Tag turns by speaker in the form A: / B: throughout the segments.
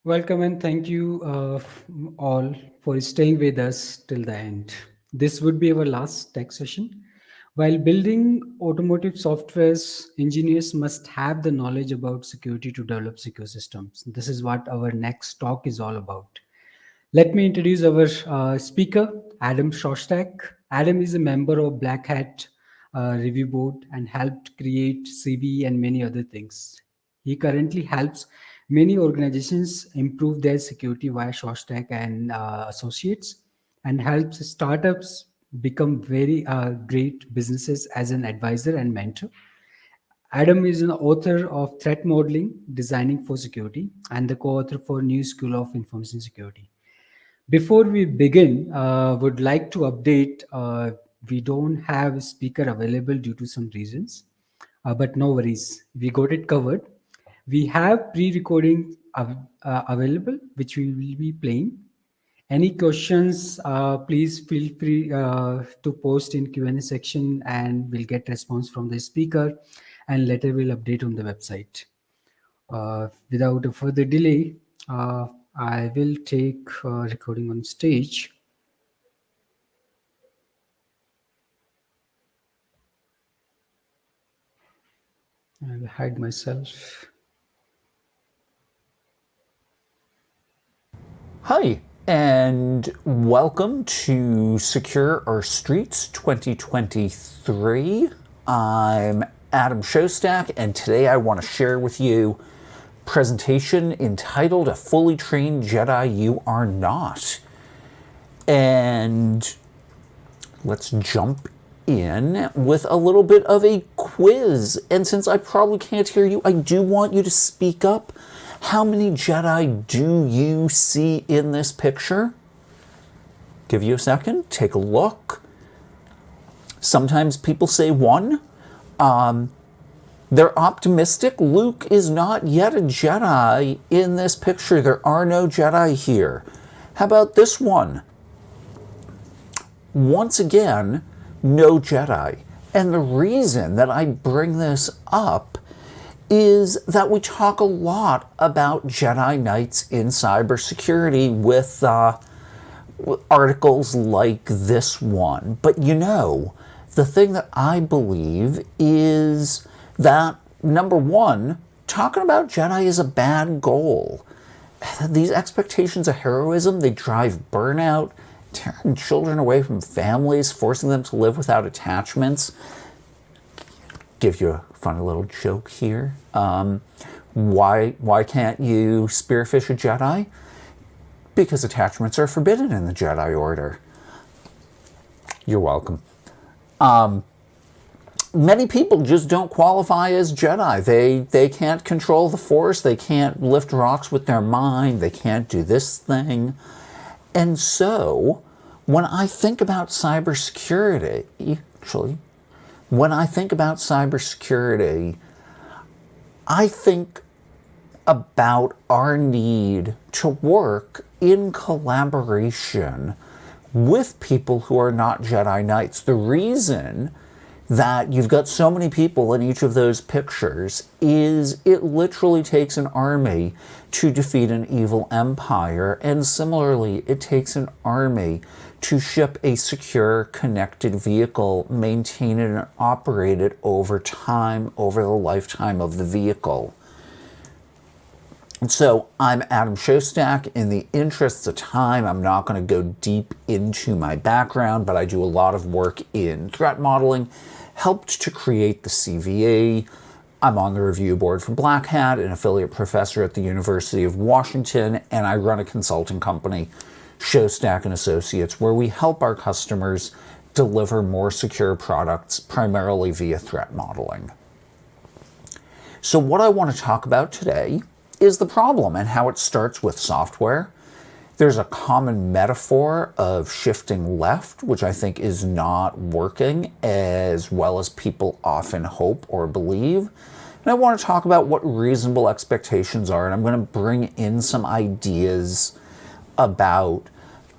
A: Welcome and thank you all for staying with us till the end. This would be our last tech session. While building automotive softwares, engineers must have the knowledge about security to develop secure systems. This is what our next talk is all about. Let me introduce our speaker, Adam Shostack. Adam is a member of Black Hat Review Board and helped create CV and many other things. He currently helps many organizations improve their security via Shostack and Associates and helps startups become very great businesses as an advisor and mentor. Adam is an author of Threat Modeling, Designing for Security, and the co-author for New School of Information Security. Before we begin, would like to update. We don't have a speaker available due to some reasons, but no worries. We got it covered. We have pre-recording available, which we will be playing. Any questions? Please feel free to post in Q&A section, and we'll get response from the speaker, and later we'll update on the website. Without a further delay, I will take recording on stage. I'll hide myself.
B: Hi, and welcome to Secure Our Streets 2023. I'm Adam Shostack, and today I want to share with you a presentation entitled A Fully Trained Jedi You Are Not. And let's jump in with a little bit of a quiz. And since I probably can't hear you, I do want you to speak up. How many Jedi do you see in this picture? Give you a second, take a look. Sometimes people say one. They're optimistic. Luke is not yet a Jedi in this picture. There are no Jedi here. How about this one? Once again, no Jedi. And the reason that I bring this up is that we talk a lot about Jedi Knights in cybersecurity with articles like this one. But the thing that I believe is that, number one, talking about Jedi is a bad goal. These expectations of heroism, they drive burnout, tearing children away from families, forcing them to live without attachments. Give you a funny little joke here. Why can't you spearfish a Jedi? Because attachments are forbidden in the Jedi Order. You're welcome. Many people just don't qualify as Jedi. They can't control the Force. They can't lift rocks with their mind. They can't do this thing. And so, when I think about cybersecurity, I think about our need to work in collaboration with people who are not Jedi Knights. The reason that you've got so many people in each of those pictures is it literally takes an army to defeat an evil empire, and similarly, it takes an army to ship a secure, connected vehicle, maintain it and operate it over time, over the lifetime of the vehicle. And so I'm Adam Shostack. In the interests of time, I'm not going to go deep into my background, but I do a lot of work in threat modeling, helped to create the CVE. I'm on the review board for Black Hat, an affiliate professor at the University of Washington, and I run a consulting company, Shostack and Associates, where we help our customers deliver more secure products, primarily via threat modeling. So what I want to talk about today is the problem and how it starts with software. There's a common metaphor of shifting left, which I think is not working as well as people often hope or believe. And I want to talk about what reasonable expectations are, and I'm going to bring in some ideas about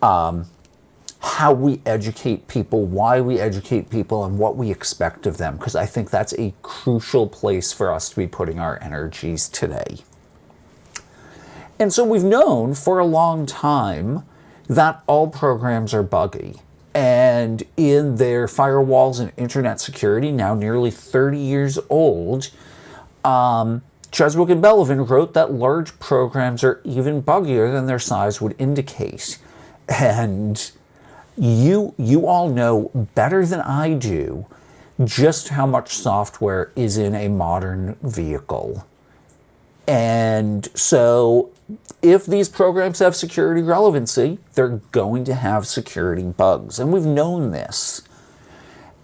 B: how we educate people, why we educate people, and what we expect of them, because I think that's a crucial place for us to be putting our energies today. And so we've known for a long time that all programs are buggy. And in their Firewalls and Internet Security, now nearly 30 years old, Cheswick and Bellavin wrote that large programs are even buggier than their size would indicate. And you all know better than I do just how much software is in a modern vehicle. And so if these programs have security relevancy, they're going to have security bugs. And we've known this.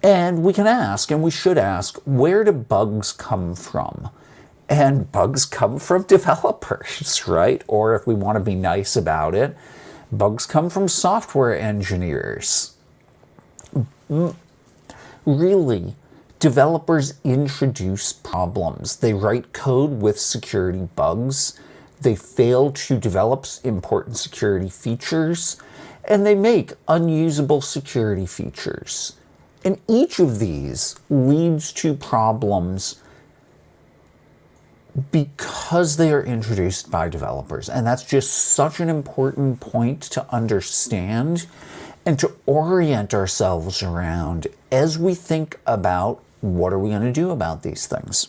B: And we can ask, and we should ask, where do bugs come from? And bugs come from developers, right? Or if we want to be nice about it, bugs come from software engineers. Really, developers introduce problems. They write code with security bugs. They fail to develop important security features. And they make unusable security features. And each of these leads to problems because they are introduced by developers. And that's just such an important point to understand and to orient ourselves around as we think about what are we going to do about these things.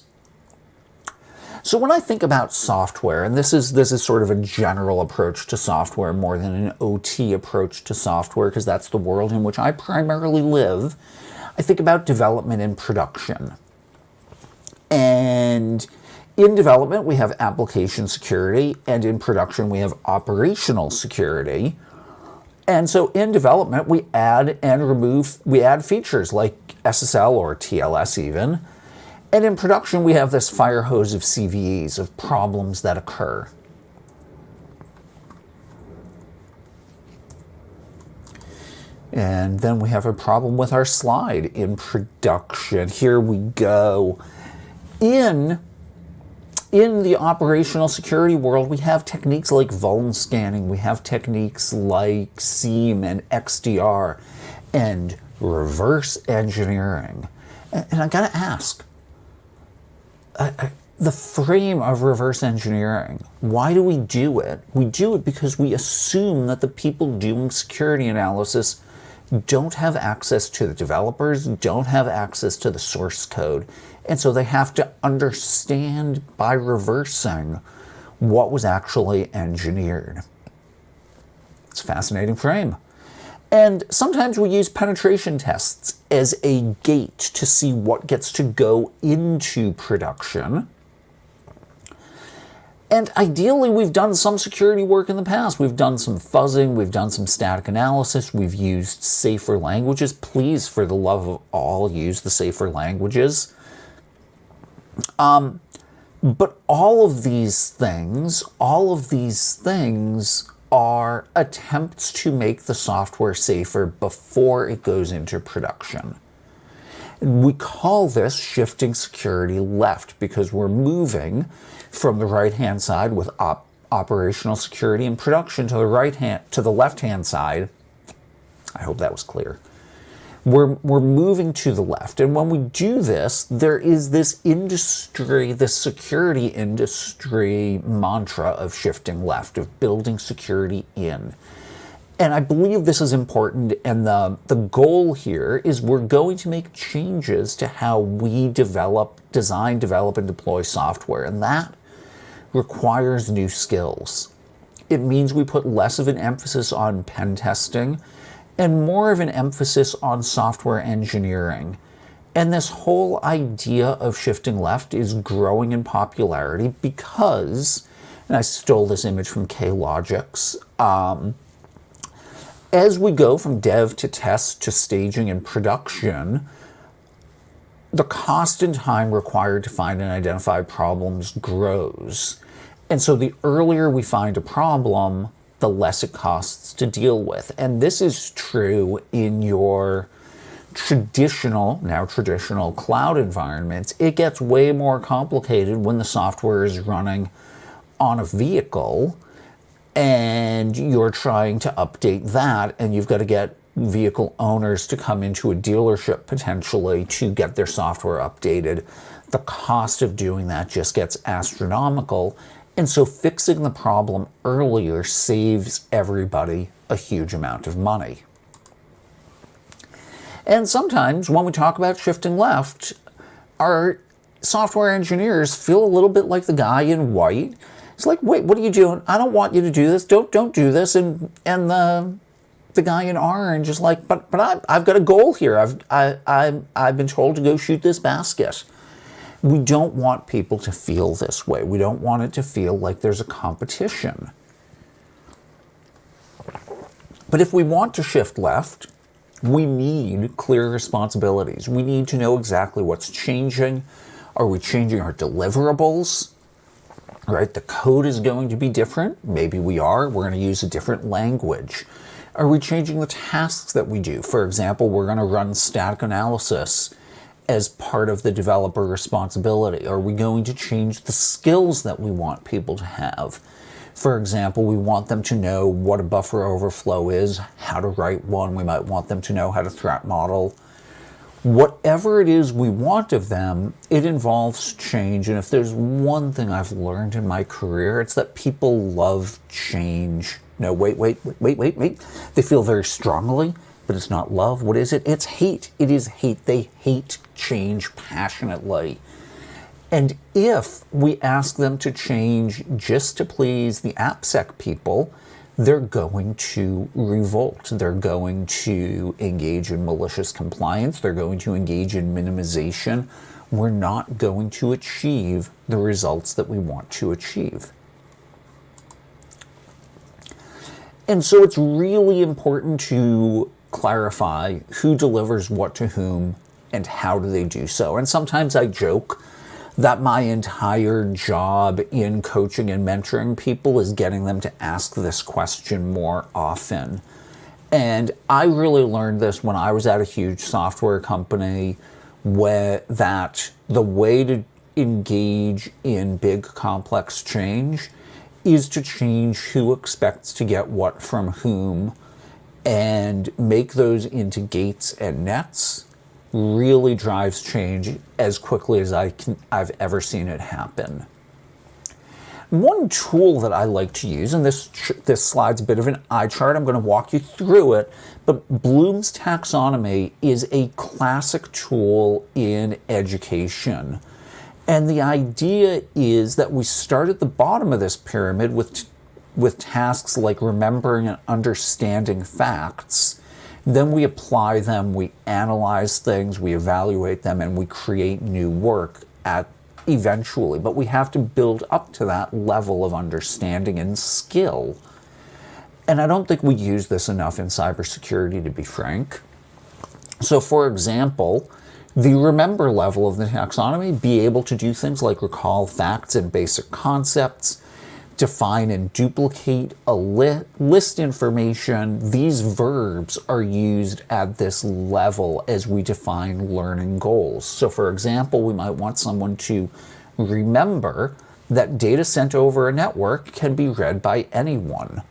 B: So when I think about software, and this is sort of a general approach to software more than an OT approach to software, because that's the world in which I primarily live, I think about development and production. And in development, we have application security, and in production, we have operational security. And so in development, we add features like SSL or TLS even. And in production, we have this fire hose of CVEs, of problems that occur. And then we have a problem with our slide in production. Here we go. In the operational security world, we have techniques like vuln scanning. We have techniques like SIEM and XDR and reverse engineering. And I gotta ask, the frame of reverse engineering, why do we do it? We do it because we assume that the people doing security analysis don't have access to the developers, don't have access to the source code. And so they have to understand by reversing what was actually engineered. It's a fascinating frame. And sometimes we use penetration tests as a gate to see what gets to go into production. And ideally, we've done some security work in the past. We've done some fuzzing, we've done some static analysis, we've used safer languages. Please, for the love of all, use the safer languages. But all of these things are attempts to make the software safer before it goes into production. We call this shifting security left because we're moving from the right-hand side with operational security and production to the left-hand side. I hope that was clear. We're moving to the left. And when we do this, there is this security industry mantra of shifting left, of building security in. And I believe this is important, and the goal here is we're going to make changes to how we design, develop, and deploy software, and that requires new skills. It means we put less of an emphasis on pen testing and more of an emphasis on software engineering. And this whole idea of shifting left is growing in popularity because, and I stole this image from K-Logix, as we go from dev to test to staging and production, the cost and time required to find and identify problems grows. And so the earlier we find a problem, the less it costs to deal with. And this is true in your traditional cloud environments. It gets way more complicated when the software is running on a vehicle and you're trying to update that, and you've got to get vehicle owners to come into a dealership potentially to get their software updated. The cost of doing that just gets astronomical. And so fixing the problem earlier saves everybody a huge amount of money. And sometimes when we talk about shifting left, our software engineers feel a little bit like the guy in white. It's like, wait, what are you doing? I don't want you to do this. Don't do this. And the guy in orange is like, but I've got a goal here. I've been told to go shoot this basket. We don't want people to feel this way. We don't want it to feel like there's a competition. But if we want to shift left, we need clear responsibilities. We need to know exactly what's changing. Are we changing our deliverables? Right? The code is going to be different. Maybe we are. We're going to use a different language. Are we changing the tasks that we do? For example, we're going to run static analysis as part of the developer responsibility. Are we going to change the skills that we want people to have? For example, we want them to know what a buffer overflow is, how to write one. We might want them to know how to threat model. Whatever it is we want of them, it involves change. And if there's one thing I've learned in my career, it's that people love change. No, wait. They feel very strongly, but it's not love. What is it? It's hate. It is hate. They hate change passionately. And if we ask them to change just to please the AppSec people, they're going to revolt. They're going to engage in malicious compliance. They're going to engage in minimization. We're not going to achieve the results that we want to achieve. And so it's really important to clarify who delivers what to whom and how do they do so. And sometimes I joke that my entire job in coaching and mentoring people is getting them to ask this question more often. And I really learned this when I was at a huge software company, that the way to engage in big complex change is to change who expects to get what from whom and make those into gates and nets really drives change as quickly as I've ever seen it happen. One tool that I like to use, and this slide's a bit of an eye chart, I'm going to walk you through it, but Bloom's taxonomy is a classic tool in education. And the idea is that we start at the bottom of this pyramid with tasks like remembering and understanding facts. Then we apply them, we analyze things, we evaluate them, and we create new work eventually. But we have to build up to that level of understanding and skill. And I don't think we use this enough in cybersecurity, to be frank. So for example, the remember level of the taxonomy, be able to do things like recall facts and basic concepts, define and duplicate a list information. These verbs are used at this level as we define learning goals. So for example, we might want someone to remember that data sent over a network can be read by anyone.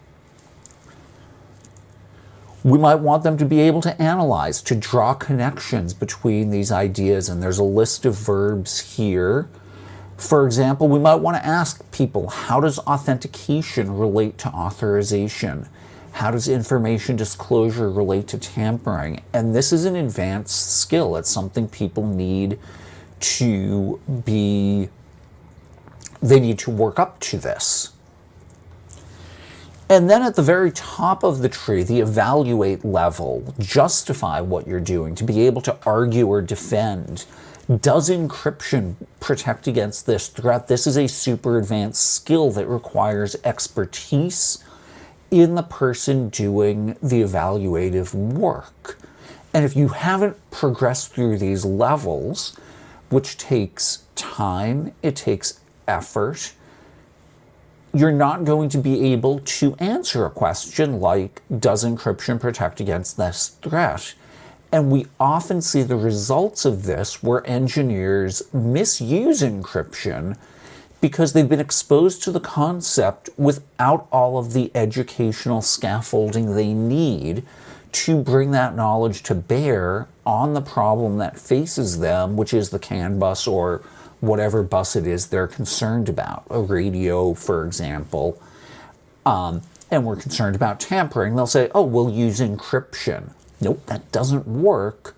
B: We might want them to be able to analyze, to draw connections between these ideas, and there's a list of verbs here. For example, we might want to ask people, how does authentication relate to authorization? How does information disclosure relate to tampering? And this is an advanced skill. It's something people need to they need to work up to this. And then at the very top of the tree, the evaluate level, justify what you're doing, to be able to argue or defend. Does encryption protect against this threat? This is a super advanced skill that requires expertise in the person doing the evaluative work. And if you haven't progressed through these levels, which takes time, it takes effort, you're not going to be able to answer a question like, does encryption protect against this threat? And we often see the results of this where engineers misuse encryption because they've been exposed to the concept without all of the educational scaffolding they need to bring that knowledge to bear on the problem that faces them, which is the CAN bus or whatever bus it is they're concerned about, a radio, for example, and we're concerned about tampering, they'll say, oh, we'll use encryption. Nope, that doesn't work.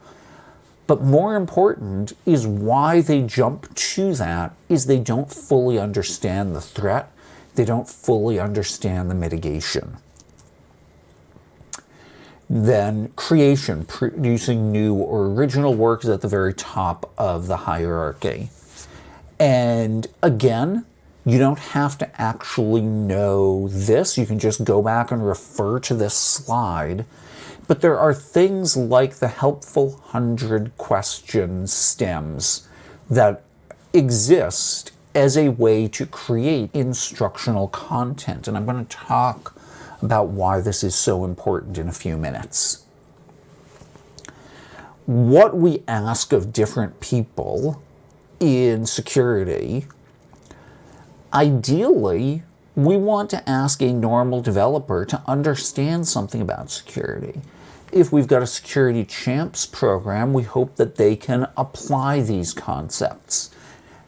B: But more important is why they jump to that is they don't fully understand the threat. They don't fully understand the mitigation. Then creation, producing new or original work is at the very top of the hierarchy. And again, you don't have to actually know this. You can just go back and refer to this slide. But there are things like the helpful 100 question stems that exist as a way to create instructional content. And I'm going to talk about why this is so important in a few minutes. What we ask of different people in security, ideally, we want to ask a normal developer to understand something about security. If we've got a security champs program, we hope that they can apply these concepts.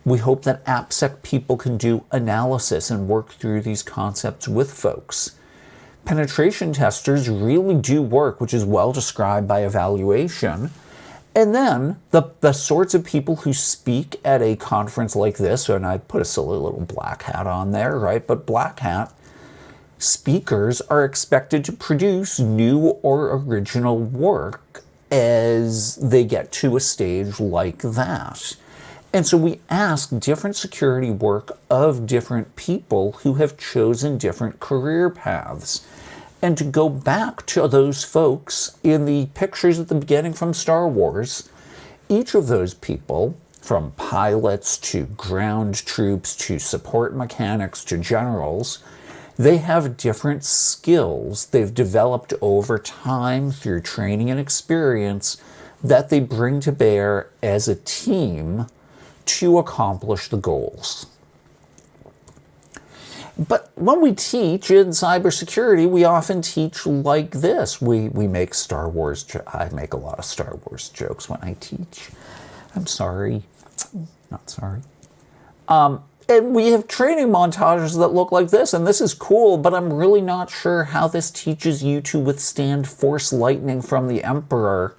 B: We hope that AppSec people can do analysis and work through these concepts with folks. Penetration testers really do work, which is well described by evaluation. And then the sorts of people who speak at a conference like this, and I put a silly little black hat on there, right? But black hat speakers are expected to produce new or original work as they get to a stage like that. And so we ask different security work of different people who have chosen different career paths. And to go back to those folks in the pictures at the beginning from Star Wars, each of those people, from pilots to ground troops to support mechanics to generals, they have different skills they've developed over time through training and experience that they bring to bear as a team to accomplish the goals. But when we teach in cybersecurity, we often teach like this. We make Star Wars, I make a lot of Star Wars jokes when I teach. I'm sorry, not sorry. And we have training montages that look like this, and this is cool, but I'm really not sure how this teaches you to withstand force lightning from the Emperor,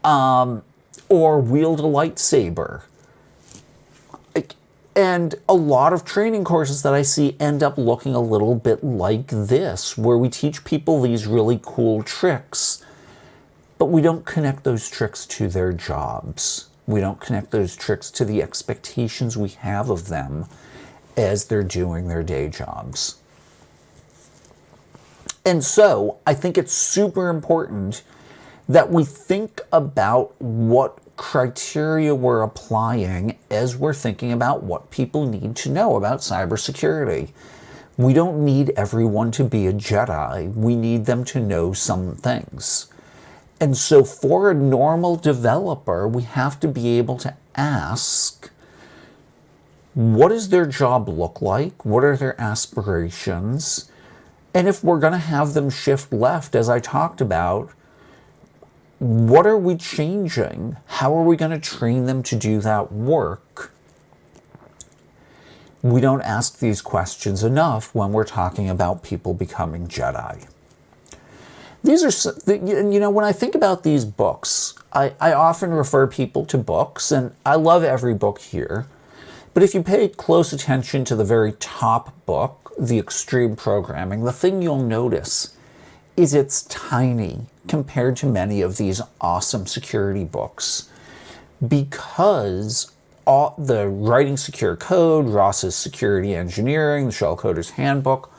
B: or wield a lightsaber. And a lot of training courses that I see end up looking a little bit like this, where we teach people these really cool tricks, but we don't connect those tricks to their jobs. We don't connect those tricks to the expectations we have of them as they're doing their day jobs. And so I think it's super important that we think about what criteria we're applying as we're thinking about what people need to know about cybersecurity. We don't need everyone to be a Jedi. We need them to know some things. And so for a normal developer, we have to be able to ask, what does their job look like? What are their aspirations? And if we're going to have them shift left, as I talked about, what are we changing? How are we going to train them to do that work? We don't ask these questions enough when we're talking about people becoming Jedi. These are, you know, when I think about these books, I often refer people to books, and I love every book here. But if you pay close attention to the very top book, The Extreme Programming, the thing you'll notice is it's tiny compared to many of these awesome security books, because the Writing Secure Code, Ross's Security Engineering, the Shellcoder's Handbook,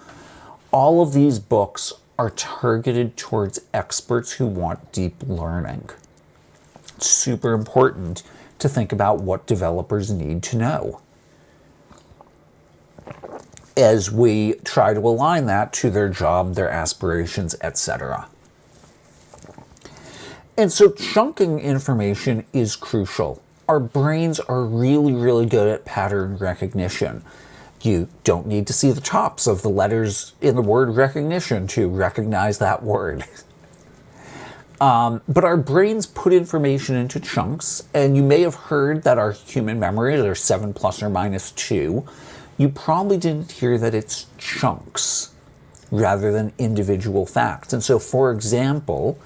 B: all of these books are targeted towards experts who want deep learning. It's super important to think about what developers need to know as we try to align that to their job, their aspirations, etc. And so chunking information is crucial. Our brains are really, really good at pattern recognition. You don't need to see the tops of the letters in the word recognition to recognize that word. But our brains put information into chunks, and you may have heard that our human memories are 7 plus or minus 2. You probably didn't hear that it's chunks rather than individual facts. And so, for example,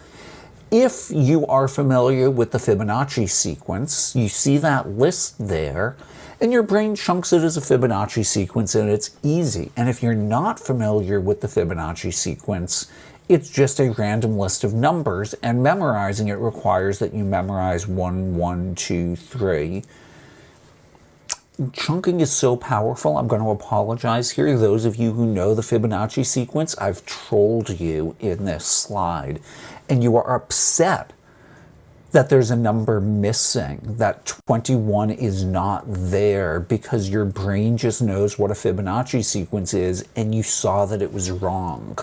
B: if you are familiar with the Fibonacci sequence, you see that list there, and your brain chunks it as a Fibonacci sequence, and it's easy. And if you're not familiar with the Fibonacci sequence, it's just a random list of numbers, and memorizing it requires that you memorize 1, 1, 2, 3. Chunking is so powerful, I'm going to apologize here. Those of you who know the Fibonacci sequence, I've trolled you in this slide, and you are upset that there's a number missing, that 21 is not there, because your brain just knows what a Fibonacci sequence is, and you saw that it was wrong.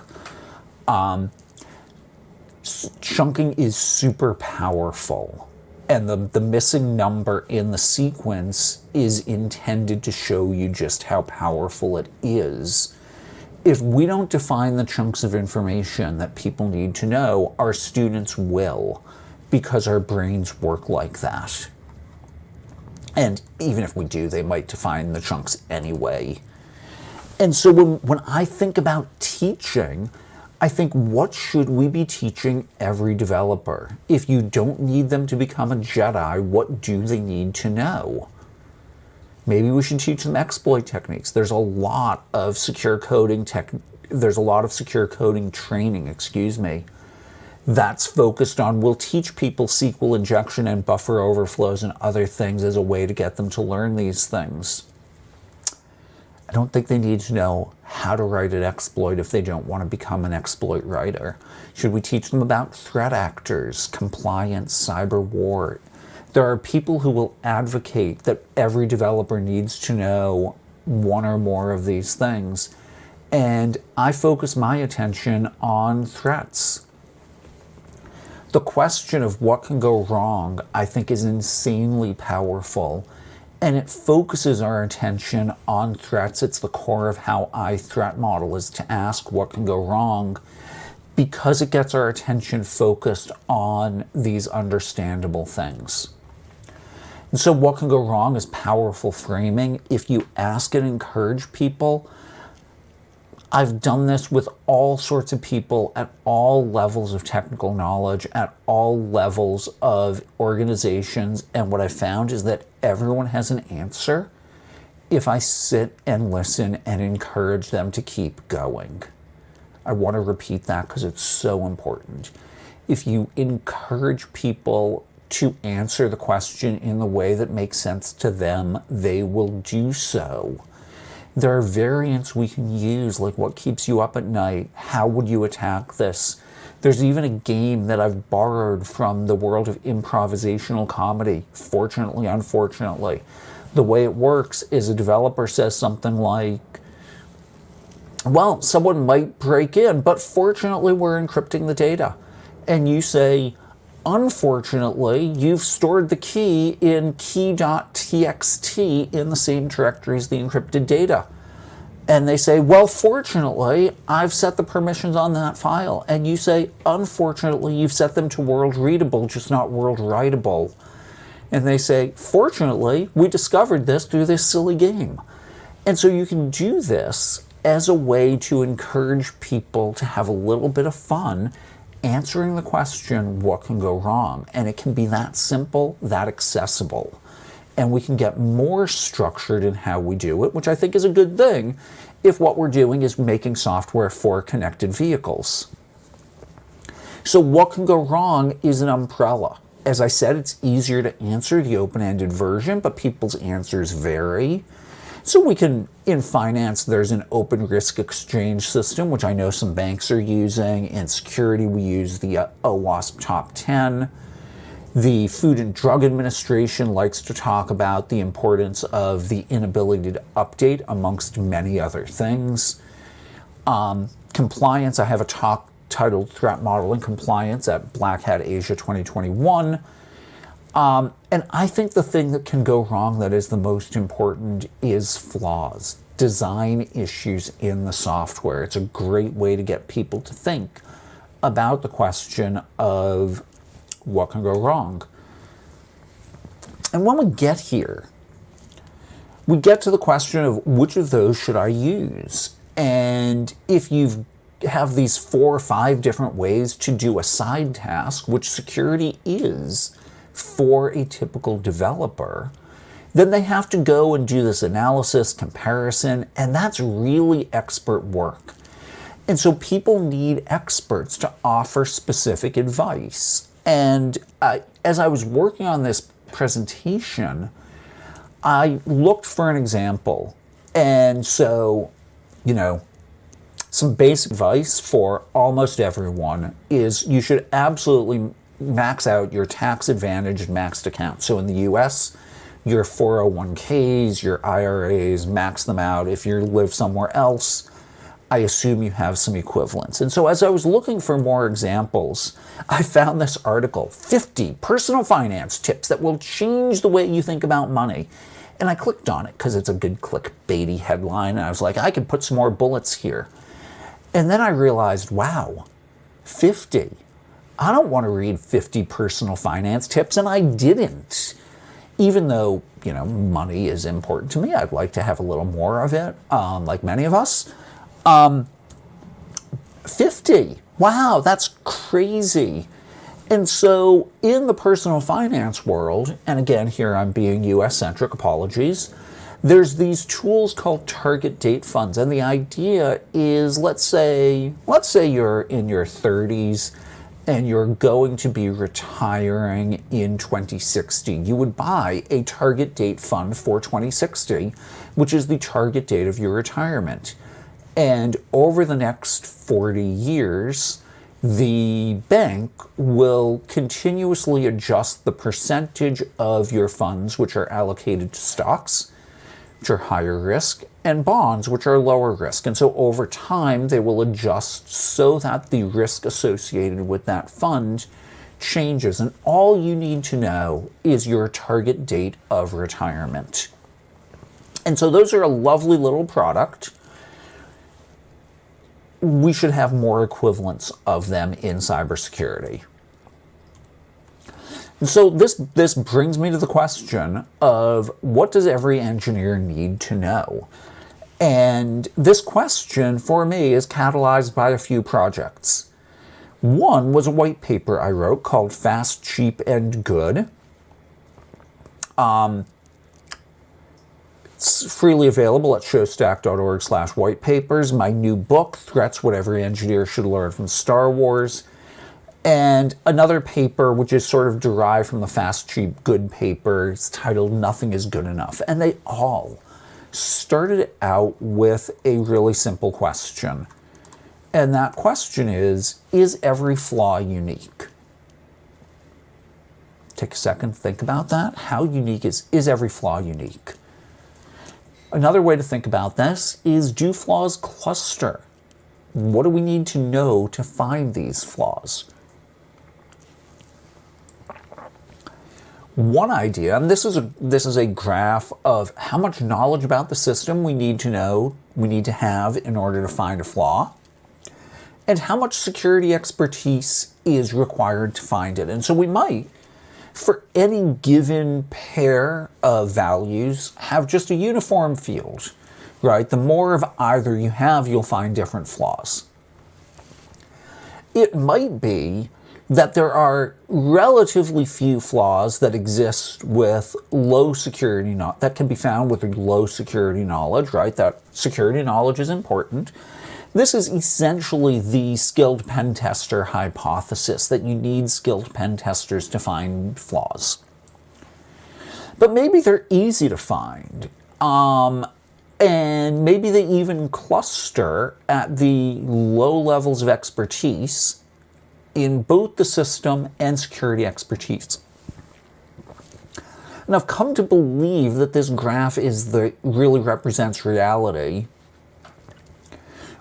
B: Chunking is super powerful, and the missing number in the sequence is intended to show you just how powerful it is. If we don't define the chunks of information that people need to know, our students will, because our brains work like that. And even if we do, they might define the chunks anyway. And so when I think about teaching, I think, what should we be teaching every developer? If you don't need them to become a Jedi, what do they need to know? Maybe we should teach them exploit techniques. There's a lot of secure coding training, that's focused on, we'll teach people SQL injection and buffer overflows and other things as a way to get them to learn these things. I don't think they need to know how to write an exploit if they don't want to become an exploit writer. Should we teach them about threat actors, compliance, cyber war? There are people who will advocate that every developer needs to know one or more of these things. And I focus my attention on threats. The question of what can go wrong, I think, is insanely powerful. And it focuses our attention on threats. It's the core of how I threat model, is to ask what can go wrong, because it gets our attention focused on these understandable things. And so what can go wrong is powerful framing. If you ask and encourage people, I've done this with all sorts of people at all levels of technical knowledge, at all levels of organizations, and what I found is that everyone has an answer if I sit and listen and encourage them to keep going. I want to repeat that because it's so important. If you encourage people to answer the question in the way that makes sense to them, they will do so. There are variants we can use, like what keeps you up at night? How would you attack this? There's even a game that I've borrowed from the world of improvisational comedy, fortunately, unfortunately. The way it works is a developer says something like, well, someone might break in, but fortunately we're encrypting the data. And you say, unfortunately, you've stored the key in key.txt in the same directory as the encrypted data. And they say, well, fortunately, I've set the permissions on that file. And you say, unfortunately, you've set them to world readable, just not world writable. And they say, fortunately, we discovered this through this silly game. And so you can do this as a way to encourage people to have a little bit of fun answering the question, what can go wrong? And it can be that simple, that accessible. And we can get more structured in how we do it, which I think is a good thing if what we're doing is making software for connected vehicles. So what can go wrong is an umbrella. As I said, it's easier to answer the open-ended version, but people's answers vary. So we can, in finance, there's an open risk exchange system, which I know some banks are using. In security, we use the OWASP Top 10. The Food and Drug Administration likes to talk about the importance of the inability to update, amongst many other things. Compliance, I have a talk titled Threat Modeling Compliance at Black Hat Asia 2021. And I think the thing that can go wrong that is the most important is flaws, design issues in the software. It's a great way to get people to think about the question of what can go wrong. And when we get here, we get to the question of which of those should I use? And if you have these 4 or 5 different ways to do a side task, which security is for a typical developer, then they have to go and do this analysis, comparison, and that's really expert work. And so people need experts to offer specific advice. And as I was working on this presentation, I looked for an example. And so, some basic advice for almost everyone is you should absolutely max out your tax advantaged maxed account. So in the US, your 401ks, your IRAs, max them out. If you live somewhere else, I assume you have some equivalents. And so as I was looking for more examples, I found this article, 50 personal finance tips that will change the way you think about money. And I clicked on it because it's a good clickbaity headline. And I was like, I could put some more bullets here. And then I realized, wow, 50. I don't want to read 50 personal finance tips, and I didn't. Even though, money is important to me, I'd like to have a little more of it, like many of us. 50. Wow, that's crazy. And so in the personal finance world, and again, here I'm being US-centric, apologies, there's these tools called target date funds. And the idea is, let's say you're in your 30s and you're going to be retiring in 2060. You would buy a target date fund for 2060, which is the target date of your retirement. And over the next 40 years, the bank will continuously adjust the percentage of your funds which are allocated to stocks, which are higher risk, and bonds, which are lower risk. And so over time, they will adjust so that the risk associated with that fund changes. And all you need to know is your target date of retirement. And so those are a lovely little product. We should have more equivalents of them in cybersecurity. And so this brings me to the question of what does every engineer need to know? And this question for me is catalyzed by a few projects. One was a white paper I wrote called Fast, Cheap, and Good. It's freely available at showstack.org/whitepapers. My new book, Threats What Every Engineer Should Learn from Star Wars. And another paper, which is sort of derived from the Fast, Cheap, Good paper, it's titled Nothing is Good Enough. And they all started out with a really simple question. And that question is every flaw unique? Take a second, think about that. How unique is every flaw unique? Another way to think about this is, do flaws cluster? What do we need to know to find these flaws? One idea, and this is a graph of how much knowledge about the system we need to have in order to find a flaw, and how much security expertise is required to find it. And so we might, for any given pair of values, have just a uniform field, right? The more of either you have, you'll find different flaws. It might be that there are relatively few flaws that exist with low security, that can be found with low security knowledge, right? That security knowledge is important. This is essentially the skilled pen tester hypothesis, that you need skilled pen testers to find flaws. But maybe they're easy to find, and maybe they even cluster at the low levels of expertise in both the system and security expertise. And I've come to believe that this graph really represents reality,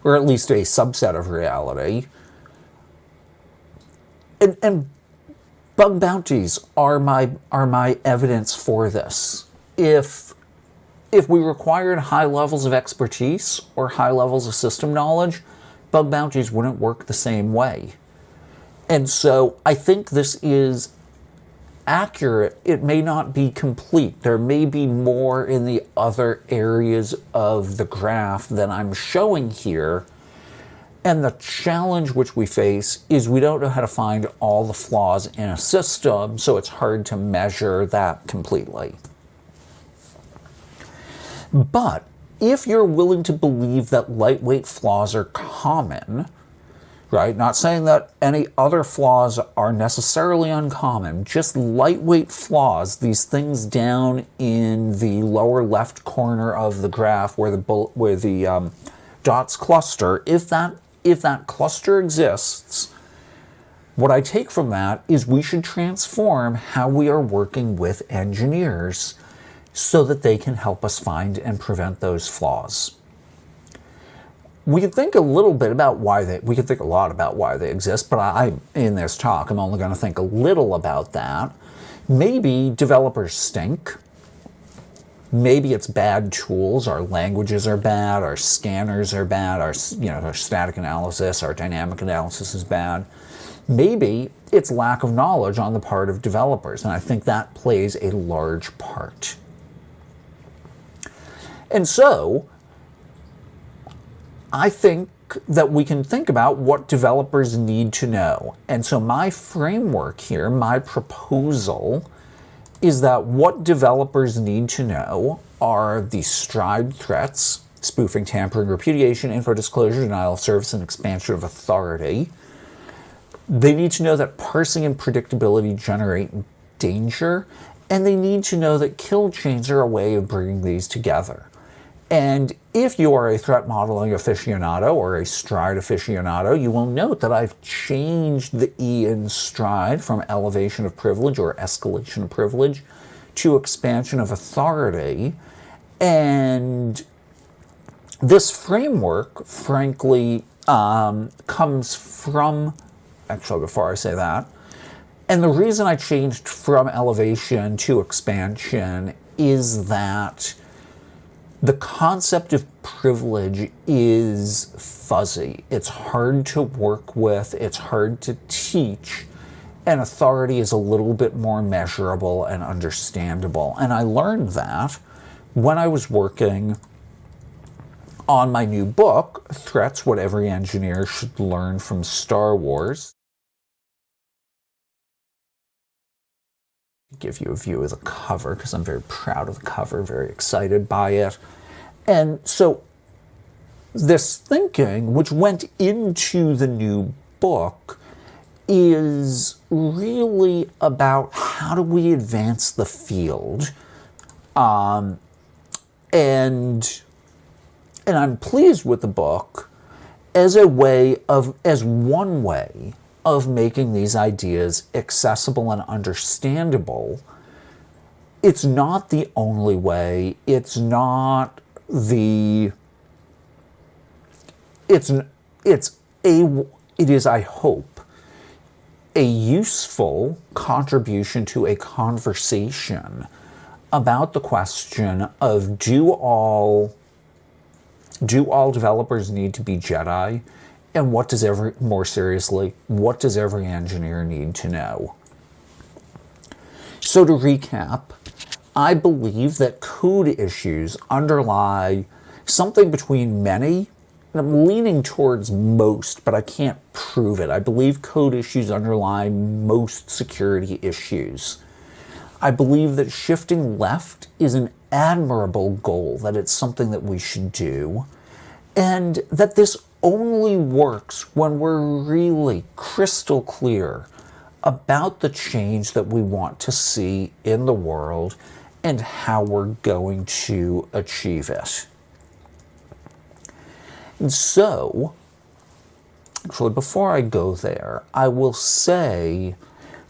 B: or at least a subset of reality. And bug bounties are my evidence for this. If we required high levels of expertise or high levels of system knowledge, bug bounties wouldn't work the same way. And so I think this is accurate. It may not be complete. There may be more in the other areas of the graph than I'm showing here. And the challenge which we face is we don't know how to find all the flaws in a system, so it's hard to measure that completely. But if you're willing to believe that lightweight flaws are common, right? Not saying that any other flaws are necessarily uncommon, just lightweight flaws, these things down in the lower left corner of the graph where the dots cluster, if that cluster exists, what I take from that is we should transform how we are working with engineers so that they can help us find and prevent those flaws. We can think a little bit about we can think a lot about why they exist, but in this talk, I'm only going to think a little about that. Maybe developers stink. Maybe it's bad tools, our languages are bad, our scanners are bad, our static analysis, our dynamic analysis is bad. Maybe it's lack of knowledge on the part of developers, and I think that plays a large part. And so, I think that we can think about what developers need to know. And so my framework here, my proposal, is that what developers need to know are the stride threats: spoofing, tampering, repudiation, info disclosure, denial of service, and expansion of authority. They need to know that parsing and predictability generate danger, and they need to know that kill chains are a way of bringing these together. And if you are a threat modeling aficionado or a stride aficionado, you will note that I've changed the E in stride from elevation of privilege or escalation of privilege to expansion of authority. And this framework, frankly, comes from, actually, before I say that, and the reason I changed from elevation to expansion is that the concept of privilege is fuzzy. It's hard to work with, it's hard to teach, and authority is a little bit more measurable and understandable. And I learned that when I was working on my new book, Threats: What Every Engineer Should Learn from Star Wars. Give you a view of the cover because I'm very proud of the cover, very excited by it. And so this thinking, which went into the new book, is really about how do we advance the field. And I'm pleased with the book as one way of making these ideas accessible and understandable. It's not the only way. It is, I hope, a useful contribution to a conversation about the question of do all developers need to be Jedi? And what does every engineer need to know? So to recap, I believe that code issues underlie something between many, and I'm leaning towards most, but I can't prove it. I believe code issues underlie most security issues. I believe that shifting left is an admirable goal, that it's something that we should do, and that this only works when we're really crystal clear about the change that we want to see in the world and how we're going to achieve it. And so, actually, before I go there, I will say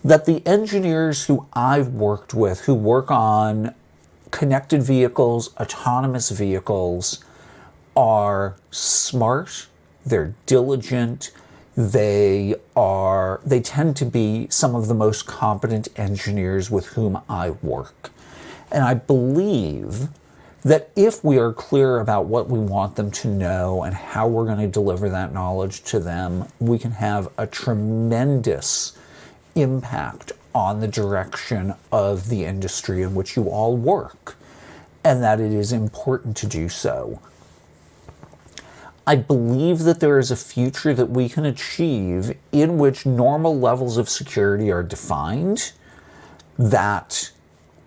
B: that the engineers who I've worked with, who work on connected vehicles, autonomous vehicles, are smart, they're diligent, they tend to be some of the most competent engineers with whom I work. And I believe that if we are clear about what we want them to know and how we're going to deliver that knowledge to them, we can have a tremendous impact on the direction of the industry in which you all work, and that it is important to do so. I believe that there is a future that we can achieve in which normal levels of security are defined, that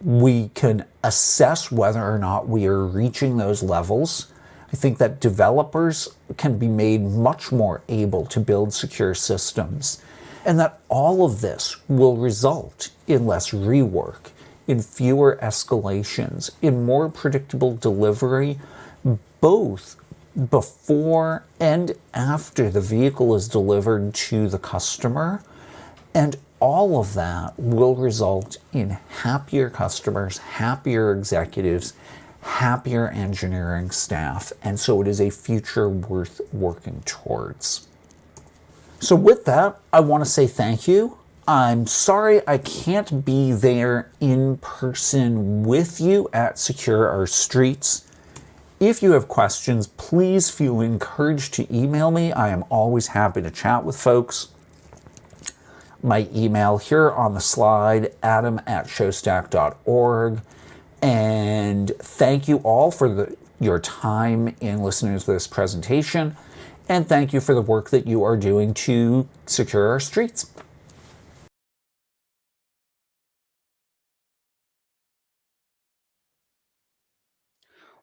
B: we can assess whether or not we are reaching those levels. I think that developers can be made much more able to build secure systems, and that all of this will result in less rework, in fewer escalations, in more predictable delivery, both before and after the vehicle is delivered to the customer. And all of that will result in happier customers, happier executives, happier engineering staff. And so it is a future worth working towards. So with that, I want to say thank you. I'm sorry I can't be there in person with you at Secure Our Streets. If you have questions, please feel encouraged to email me. I am always happy to chat with folks. My email here on the slide, adam@shostack.org. And thank you all for your time in listening to this presentation. And thank you for the work that you are doing to secure our streets.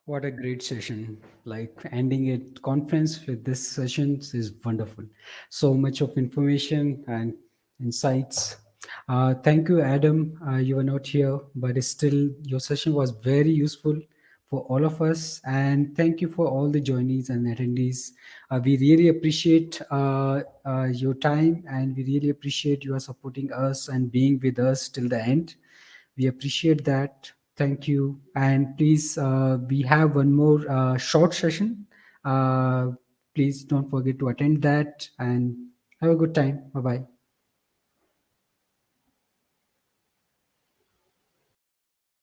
A: What a great session. Like ending a conference with this session is wonderful. So much of information and insights. Thank you, Adam. You were not here, but still, your session was very useful for all of us. And thank you for all the joinees and attendees. We really appreciate your time, and we really appreciate you are supporting us and being with us till the end. We appreciate that. Thank you. And please, we have one more short session. Uh, Please don't forget to attend that and have a good time. Bye bye.